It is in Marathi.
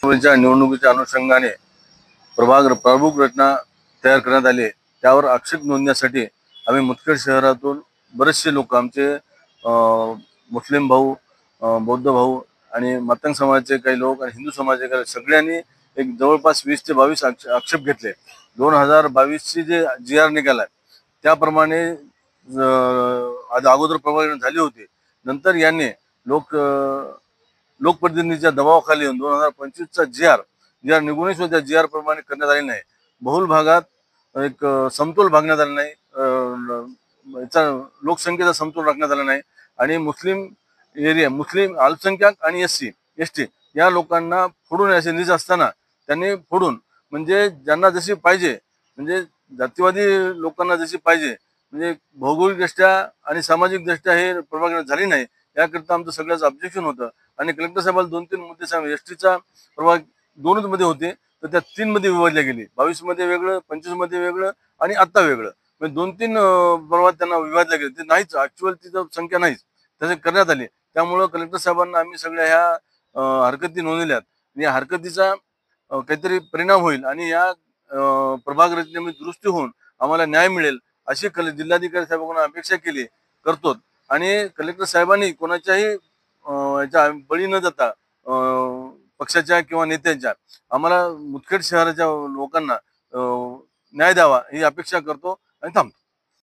निवडणुकीच्या अनुषंगाने प्रभाग रचना तयार करण्यात आली. त्यावर आक्षेप नोंदण्यासाठी आम्ही मुदखेड शहरातून बरेचसे लोक आमचे मुस्लिम भाऊ, बौद्ध भाऊ आणि मातंग समाजाचे काही लोक आणि हिंदू समाजाचे काही सगळ्यांनी एक जवळपास 20 ते 22 आक्षेप घेतले. 2022ची जे GR निघाला त्याप्रमाणे अगोदर प्रभाग झाली होती. नंतर यांनी लोकप्रतिनिधीच्या दबावाखाली येऊन 2025चा GR निघूनही सुद्धा GR प्रमाणे करण्यात आले नाही. बहुल भागात एक समतोल भागण्यात आला नाही, याचा लोकसंख्येचा समतोल राखण्यात आला नाही आणि मुस्लिम अल्पसंख्याक आणि SC ST या लोकांना फोडून असे नीच असताना त्यांनी फोडून म्हणजे ज्यांना जशी पाहिजे म्हणजे जातीवादी लोकांना जशी पाहिजे म्हणजे भौगोलिकदृष्ट्या आणि सामाजिकदृष्ट्या हे प्रभाग झाली नाही. याकरिता आमचं सगळ्याचं ऑब्जेक्शन होतं आणि कलेक्टर साहेबांना 2-3 मुद्दे सांगितले. STचा प्रभाग 2च मध्ये होते तर त्या 3 मध्ये विभागल्या गेली. 22 मध्ये वेगळं, 25 मध्ये वेगळं आणि आता वेगळं, म्हणजे 2-3 प्रभाग त्यांना विभागल्या गेले. ते नाहीच, ऍक्च्युअल तिथं संख्या नाहीच तसे करण्यात आली. त्यामुळं कलेक्टर साहेबांना आम्ही सगळ्या ह्या हरकती नोंदवल्यात. या हरकतीचा काहीतरी परिणाम होईल आणि या प्रभाग रचनेमध्ये दुरुस्ती होऊन आम्हाला न्याय मिळेल अशी जिल्हाधिकारी साहेबांना अपेक्षा करतो. आणि कलेक्टर साहेबांनी कोणाच्याही याच्या बळी न जाता पक्षाच्या किंवा नेत्यांच्या आम्हाला मुदखेड शहराच्या लोकांना न्याय द्यावा ही अपेक्षा करतो आणि थांबतो.